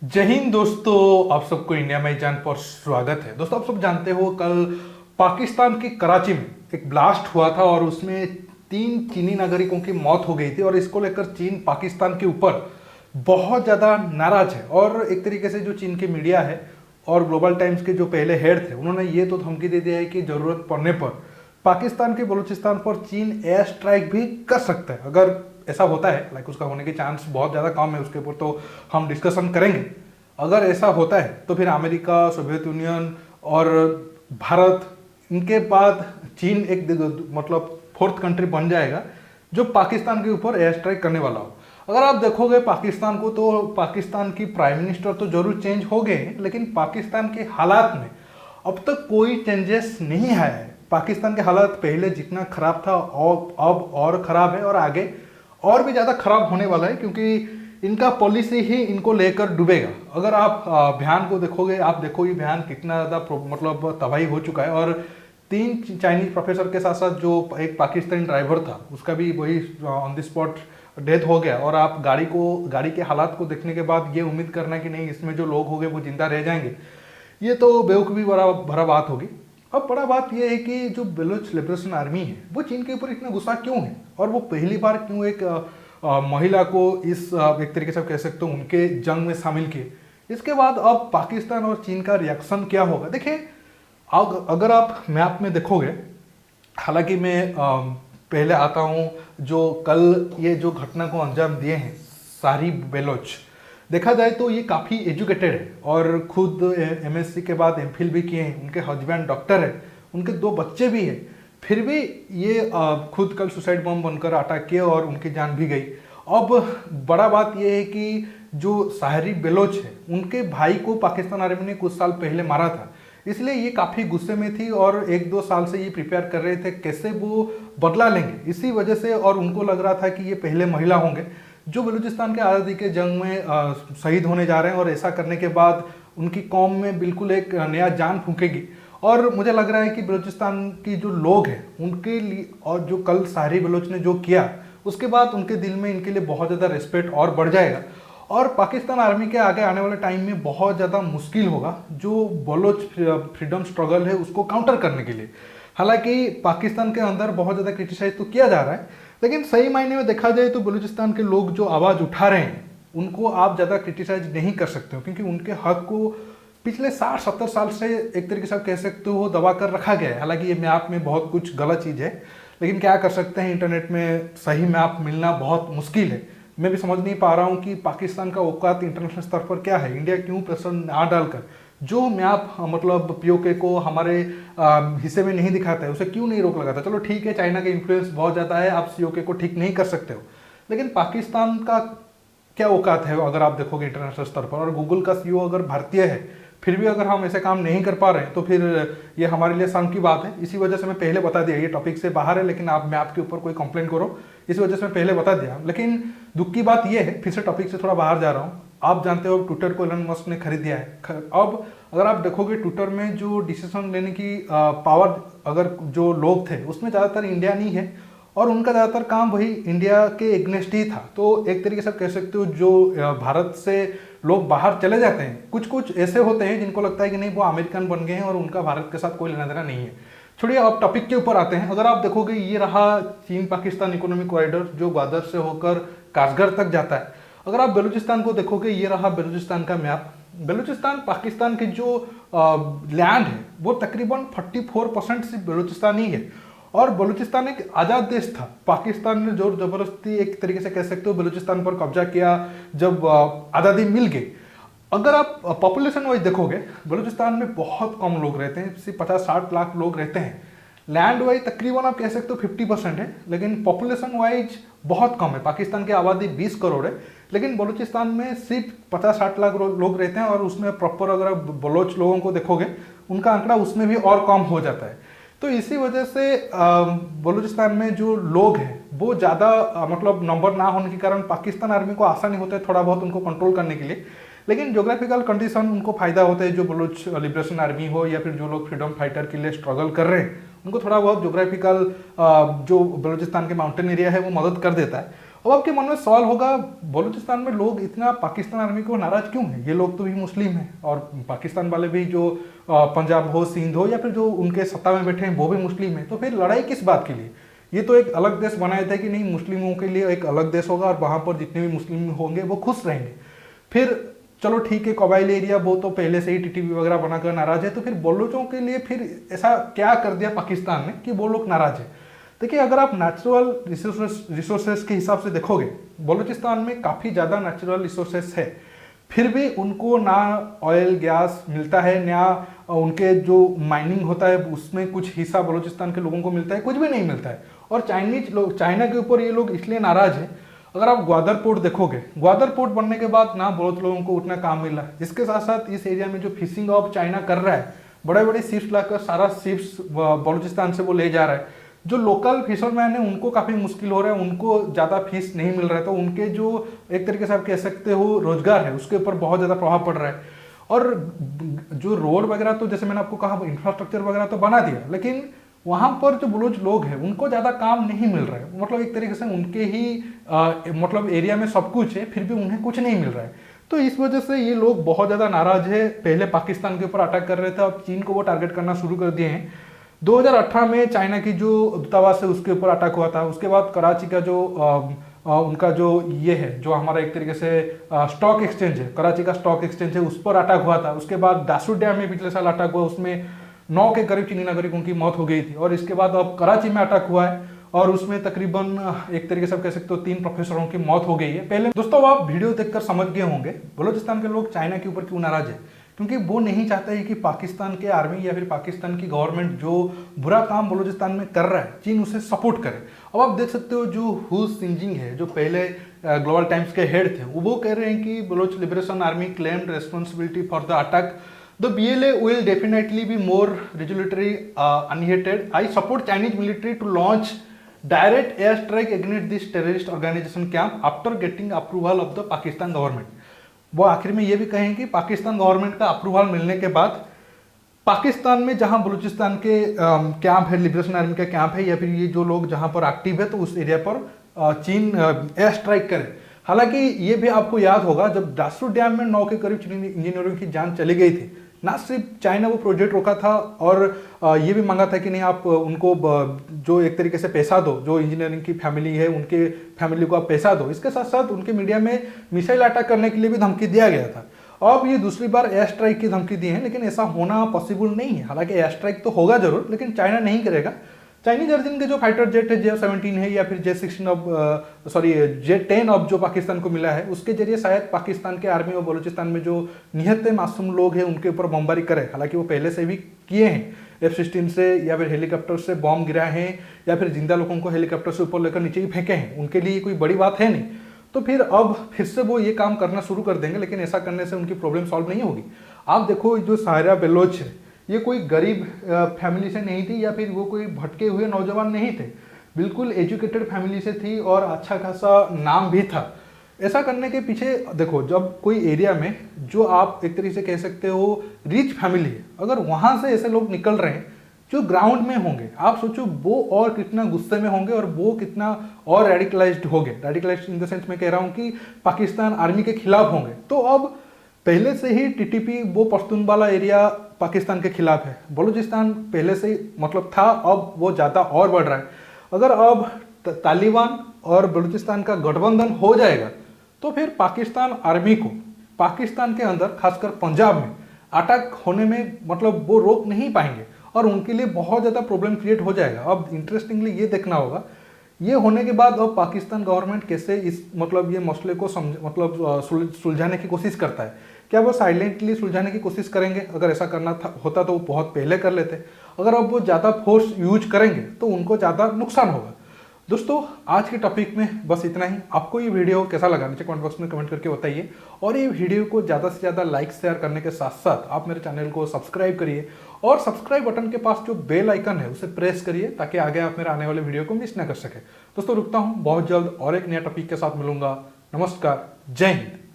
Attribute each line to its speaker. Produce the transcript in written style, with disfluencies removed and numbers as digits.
Speaker 1: जय हिंद दोस्तों, आप सबको इंडिया में जान पर स्वागत है। दोस्तों, आप सब जानते हो कल पाकिस्तान की कराची में एक ब्लास्ट हुआ था और उसमें 3 चीनी नागरिकों की मौत हो गई थी और इसको लेकर चीन पाकिस्तान के ऊपर बहुत ज़्यादा नाराज है। और एक तरीके से जो चीन की मीडिया है और ग्लोबल टाइम्स के जो पहले हेड थे, उन्होंने ये तो धमकी दे दिया है कि ज़रूरत पड़ने पर पाकिस्तान के बलूचिस्तान पर चीन एयर स्ट्राइक भी कर सकता है। अगर ऐसा होता है, लाइक उसका होने के चांस बहुत ज़्यादा कम है, उसके ऊपर तो हम डिस्कशन करेंगे। अगर ऐसा होता है तो फिर अमेरिका, सोवियत यूनियन और भारत, इनके बाद चीन एक मतलब फोर्थ कंट्री बन जाएगा जो पाकिस्तान के ऊपर एयर स्ट्राइक करने वाला हो। अगर आप देखोगे पाकिस्तान को, तो पाकिस्तान की प्राइम मिनिस्टर तो जरूर चेंज हो गए हैं, लेकिन पाकिस्तान के हालात में अब तक कोई चेंजेस नहीं आया है। पाकिस्तान के हालात पहले जितना खराब था और अब और खराब है और आगे और भी ज़्यादा खराब होने वाला है, क्योंकि इनका पॉलिसी ही इनको लेकर डूबेगा। अगर आप बयान को देखोगे, आप देखो ये बयान कितना ज़्यादा मतलब तबाही हो चुका है। और 3 चाइनीज प्रोफेसर के साथ साथ जो एक पाकिस्तानी ड्राइवर था, उसका भी वही ऑन द स्पॉट डेथ हो गया। और आप गाड़ी के हालात को देखने के बाद ये उम्मीद करना कि नहीं, इसमें जो लोग होंगे वो जिंदा रह जाएंगे, ये तो बेवकूफ़ी भरा बात होगी। अब बड़ा बात यह है कि जो बलूच लिबरेशन आर्मी है वो चीन के ऊपर इतना गुस्सा क्यों है, और वो पहली बार क्यों एक महिला को इस एक तरीके से आप कह सकते हो उनके जंग में शामिल किए। इसके बाद अब पाकिस्तान और चीन का रिएक्शन क्या होगा, देखिए। अगर आप मैप में देखोगे, हालांकि मैं पहले आता हूँ, जो कल ये जो घटना को अंजाम दिए हैं सारी बेलोच, देखा जाए तो ये काफ़ी एजुकेटेड है और खुद एमएससी के बाद एमफिल भी किए हैं। उनके हस्बैंड डॉक्टर है, उनके 2 बच्चे भी हैं। फिर भी ये खुद कल सुसाइड बम बनकर अटैक किए और उनकी जान भी गई। अब बड़ा बात यह है कि जो साहरी बेलोच है, उनके भाई को पाकिस्तान आर्मी ने कुछ साल पहले मारा था, इसलिए ये काफ़ी गुस्से में थी और 1-2 साल से ये प्रिपेयर कर रहे थे कैसे वो बदला लेंगे, इसी वजह से। और उनको लग रहा था कि ये पहले महिला होंगे जो बलूचिस्तान के आज़ादी के जंग में शहीद होने जा रहे हैं, और ऐसा करने के बाद उनकी कौम में बिल्कुल एक नया जान फूंकेगी। और मुझे लग रहा है कि बलूचिस्तान की जो लोग हैं उनके लिए, और जो कल साहरी बलोच ने जो किया, उसके बाद उनके दिल में इनके लिए बहुत ज़्यादा रिस्पेक्ट और बढ़ जाएगा। और पाकिस्तान आर्मी के आगे आने वाले टाइम में बहुत ज़्यादा मुश्किल होगा जो बलोच फ्रीडम स्ट्रगल है उसको काउंटर करने के लिए। हालांकि पाकिस्तान के अंदर बहुत ज़्यादा क्रिटिसाइज तो किया जा रहा है, लेकिन सही मायने में देखा जाए तो बलूचिस्तान के लोग जो आवाज़ उठा रहे हैं उनको आप ज़्यादा क्रिटिसाइज नहीं कर सकते हो, क्योंकि उनके हक को पिछले 60-70 साल से एक तरीके से आप कह सकते हो दबा कर रखा गया है। हालांकि ये मैप में बहुत कुछ गलत चीज़ है, लेकिन क्या कर सकते हैं, इंटरनेट में सही मैप मिलना बहुत मुश्किल है। मैं भी समझ नहीं पा रहा हूँ कि पाकिस्तान का औकात इंटरनेशनल स्तर पर क्या है। इंडिया क्यों प्रेशर ना डालकर जो मैप मतलब पीओके को हमारे हिस्से में नहीं दिखाता है, उसे क्यों नहीं रोक लगाता। चलो ठीक है, चाइना का इन्फ्लुएंस बहुत ज़्यादा है, आप सीओके को ठीक नहीं कर सकते हो, लेकिन पाकिस्तान का क्या औकात है अगर आप देखोगे इंटरनेशनल स्तर पर। और गूगल का सीईओ अगर भारतीय है, फिर भी अगर हम ऐसे काम नहीं कर पा रहे हैं, तो फिर ये हमारे लिए शर्म की बात है। इसी वजह से मैं पहले बता दिया, ये टॉपिक से बाहर है, लेकिन आप मैं आपके ऊपर कोई कंप्लेंट करो, इस वजह से मैं पहले बता दिया। लेकिन दुख की बात यह है, फिर से टॉपिक से थोड़ा बाहर जा रहा हूँ। आप जानते हो ट्विटर को एलन मस्क ने खरीद दिया है। अब अगर आप देखोगे ट्विटर में जो डिसीजन लेने की पावर, अगर जो लोग थे उसमें ज़्यादातर इंडिया नहीं है, और उनका ज़्यादातर काम वही इंडिया के एग्नेस्ट ही था। तो एक तरीके से आप कह सकते हो जो भारत से लोग बाहर चले जाते हैं, कुछ कुछ ऐसे होते हैं जिनको लगता है कि नहीं वो अमेरिकन बन गए हैं और उनका भारत के साथ कोई लेना देना नहीं है। छोड़िए, अब टॉपिक के ऊपर आते हैं। अगर आप देखोगे, ये रहा चीन पाकिस्तान इकोनॉमिक कॉरिडोर जो ग्वादर से होकर कासगढ़ तक जाता है। अगर आप बलूचिस्तान को देखोगे, ये रहा बलूचिस्तान का मैप। बलूचिस्तान पाकिस्तान की जो लैंड है वो तकरीबन 44% सिर्फ बलूचिस्तान ही है। और बलूचिस्तान एक आज़ाद देश था, पाकिस्तान ने जोर जबरदस्ती एक तरीके से कह सकते हो बलूचिस्तान पर कब्जा किया जब आज़ादी मिल गई। अगर आप पॉपुलेशन वाइज देखोगे, बलूचिस्तान में बहुत कम लोग रहते हैं, सिर्फ 50-60 लाख लोग रहते हैं। लैंड वाइज तकरीबन आप कह सकते हो 50% है, लेकिन पॉपुलेशन वाइज बहुत कम है। पाकिस्तान की आबादी 20 करोड़ है, लेकिन बलूचिस्तान में सिर्फ 50-60 लाख लोग रहते हैं। और उसमें प्रॉपर अगर आप बलोच लोगों को देखोगे, उनका आंकड़ा उसमें भी और कम हो जाता है। तो इसी वजह से बलूचिस्तान में जो लोग हैं वो ज़्यादा मतलब नंबर ना होने के कारण पाकिस्तान आर्मी को आसानी होता है थोड़ा बहुत उनको कंट्रोल करने के लिए। लेकिन ज्योग्राफिकल कंडीशन उनको फायदा होता है, जो बलूच लिबरेशन आर्मी हो या फिर जो लोग फ्रीडम फाइटर के लिए स्ट्रगल कर रहे हैं, उनको थोड़ा बहुत ज्योग्राफिकल जो बलूचिस्तान के माउंटेन एरिया है वो मदद कर देता है। अब आपके मन में सवाल होगा, बलूचिस्तान में लोग इतना पाकिस्तान आर्मी को नाराज क्यों है? ये लोग तो भी मुस्लिम हैं और पाकिस्तान वाले भी जो पंजाब हो, सिंध हो या फिर जो उनके सत्ता में बैठे हैं वो भी मुस्लिम हैं, तो फिर लड़ाई किस बात के लिए? ये तो एक अलग देश बनाया था कि नहीं, मुस्लिमों के लिए एक अलग देश होगा और वहां पर जितने भी मुस्लिम होंगे वो खुश रहेंगे। फिर चलो ठीक है, कबाइली एरिया वो तो पहले से ही टीटीपी वगैरह बनाकर नाराज है, तो फिर बलोचों के लिए फिर ऐसा क्या कर दिया पाकिस्तान ने कि वो लोग नाराज है? देखिए, अगर आप नेचुरल रिसोर्सेस के हिसाब से देखोगे, बलूचिस्तान में काफ़ी ज़्यादा नेचुरल रिसोर्सेस है, फिर भी उनको ना ऑयल गैस मिलता है, ना उनके जो माइनिंग होता है उसमें कुछ हिस्सा बलूचिस्तान के लोगों को मिलता है, कुछ भी नहीं मिलता है। और चाइनीज लोग, चाइना के ऊपर ये लोग इसलिए नाराज है। अगर आप ग्वादर पोर्ट देखोगे, ग्वादर पोर्ट बनने के बाद ना बहुत लोगों को उतना काम मिला है, जिसके साथ साथ इस एरिया में जो फिशिंग ऑफ चाइना कर रहा है, बड़े बड़े शिप्स लाकर सारा शिप्स बलूचिस्तान से वो ले जा रहा है। जो लोकल फिशरमैन है उनको काफ़ी मुश्किल हो रहा है, उनको ज़्यादा फिश नहीं मिल रहा है, तो उनके जो एक तरीके से आप कह सकते हो रोजगार है उसके ऊपर बहुत ज़्यादा प्रभाव पड़ रहा है। और जो रोड वगैरह, तो जैसे मैंने आपको कहा इंफ्रास्ट्रक्चर वगैरह तो बना दिया, लेकिन वहाँ पर जो बलूच लोग हैं उनको ज़्यादा काम नहीं मिल रहा है। मतलब एक तरीके से उनके ही मतलब एरिया में सब कुछ है, फिर भी उन्हें कुछ नहीं मिल रहा है। तो इस वजह से ये लोग बहुत ज़्यादा नाराज है। पहले पाकिस्तान के ऊपर अटैक कर रहे थे, अब चीन को वो टारगेट करना शुरू कर दिए हैं। 2018 में चाइना की जो दूतावास है उसके ऊपर अटैक हुआ था। उसके बाद कराची का जो उनका जो ये है, जो हमारा एक तरीके से स्टॉक एक्सचेंज है, कराची का स्टॉक एक्सचेंज है, उस पर अटैक हुआ था। उसके बाद दासूर डैम में पिछले साल अटैक हुआ, उसमें 9 के करीब चीनी नागरिकों की मौत हो गई थी। और इसके बाद अब कराची में अटैक हुआ है और उसमें तकरीबन एक तरीके से आप कह सकते हो 3 प्रोफेसरों की मौत हो गई है। पहले दोस्तों आप वीडियो देखकर समझ गए होंगे बलूचिस्तान के लोग चाइना के ऊपर क्यों नाराज है, क्योंकि वो नहीं चाहता है कि पाकिस्तान के आर्मी या फिर पाकिस्तान की गवर्नमेंट जो बुरा काम बलूचिस्तान में कर रहा है, चीन उसे सपोर्ट करे। अब आप देख सकते हो जो हू सिंजिंग है, जो पहले ग्लोबल टाइम्स के हेड थे, वो कह रहे हैं कि Baloch liberation army claimed responsibility for the attack. The BLA will definitely be more regulatory unhindered. I support Chinese military to launch direct airstrike against this terrorist organization camp after getting approval of the Pakistan government. वो आखिर में ये भी कहें कि Pakistan government का approval मिलने के बाद पाकिस्तान में जहां बलूचिस्तान के कैंप है, लिबरेशन आर्मी का कैंप है, या फिर ये जो लोग जहां पर एक्टिव है, तो उस एरिया पर चीन एयर स्ट्राइक करे। हालांकि ये भी आपको याद होगा, जब दासूर डैम में 9 के करीब चीनी इंजीनियरों की जान चली गई थी, ना सिर्फ चाइना वो प्रोजेक्ट रोका था और ये भी मांगा था कि नहीं आप उनको जो एक तरीके से पैसा दो, जो इंजीनियरिंग की फैमिली है उनके फैमिली को आप पैसा दो। इसके साथ साथ उनके मीडिया में मिसाइल अटैक करने के लिए भी धमकी दिया गया था। अब ये दूसरी बार एयर स्ट्राइक की धमकी दी है, लेकिन ऐसा होना पॉसिबल नहीं है। हालांकि एयर स्ट्राइक तो होगा जरूर, लेकिन चाइना नहीं करेगा। चाइनीज ओरिजिन के जो फाइटर जेट है, J-17 है या फिर J-16 अब J-10 अब जो पाकिस्तान को मिला है, उसके जरिए शायद पाकिस्तान के आर्मी और बलूचिस्तान में जो निहत्ते मासूम लोग हैं उनके ऊपर बमबारी करे। हालांकि वो पहले से भी किए हैं, F-16 से या फिर हेलीकॉप्टर से बॉम्ब गिराए हैं, या फिर जिंदा लोगों को हेलीकॉप्टर से ऊपर लेकर नीचे ही फेंके हैं। उनके लिए कोई बड़ी बात है नहीं। तो फिर अब फिर से वो ये काम करना शुरू कर देंगे, लेकिन ऐसा करने से उनकी प्रॉब्लम सॉल्व नहीं होगी। आप देखो, जो सायरा बलोच है, ये कोई गरीब फैमिली से नहीं थी या फिर वो कोई भटके हुए नौजवान नहीं थे, बिल्कुल एजुकेटेड फैमिली से थी और अच्छा खासा नाम भी था। ऐसा करने के पीछे देखो, जब कोई एरिया में जो आप एक तरीके से कह सकते हो रिच फैमिली है, अगर वहाँ से ऐसे लोग निकल रहे हैं जो ग्राउंड में होंगे, आप सोचो वो और कितना गुस्से में होंगे और वो कितना और रेडिकलाइज्ड होंगे। रेडिकलाइज्ड इन द सेंस मैं कह रहा हूँ कि पाकिस्तान आर्मी के खिलाफ होंगे। तो अब पहले से ही टीटीपी वो पश्तूनवाला एरिया पाकिस्तान के खिलाफ है, बलूचिस्तान पहले से ही मतलब था, अब वो ज़्यादा और बढ़ रहा है। अगर अब तालिबान और बलूचिस्तान का गठबंधन हो जाएगा तो फिर पाकिस्तान आर्मी को पाकिस्तान के अंदर खासकर पंजाब में अटैक होने में मतलब वो रोक नहीं पाएंगे और उनके लिए बहुत ज़्यादा प्रॉब्लम क्रिएट हो जाएगा। अब इंटरेस्टिंगली ये देखना होगा, ये होने के बाद अब पाकिस्तान गवर्नमेंट कैसे इस मतलब ये मसले को सुलझाने की कोशिश करता है। क्या वो साइलेंटली सुलझाने की कोशिश करेंगे? अगर ऐसा करना होता तो वो बहुत पहले कर लेते। अगर अब वो ज़्यादा फोर्स यूज करेंगे तो उनको ज़्यादा नुकसान होगा। दोस्तों, आज के टॉपिक में बस इतना ही। आपको ये वीडियो कैसा लगा नीचे कमेंट बॉक्स में कमेंट करके बताइए, और ये वीडियो को ज़्यादा से ज़्यादा लाइक शेयर करने के साथ साथ आप मेरे चैनल को सब्सक्राइब करिए और सब्सक्राइब बटन के पास जो बेल आइकन है उसे प्रेस करिए ताकि आगे आप मेरे आने वाले वीडियो को मिस ना कर सके। दोस्तों रुकता हूँ, बहुत जल्द और एक नया टॉपिक के साथ मिलूंगा। नमस्कार, जय हिंद।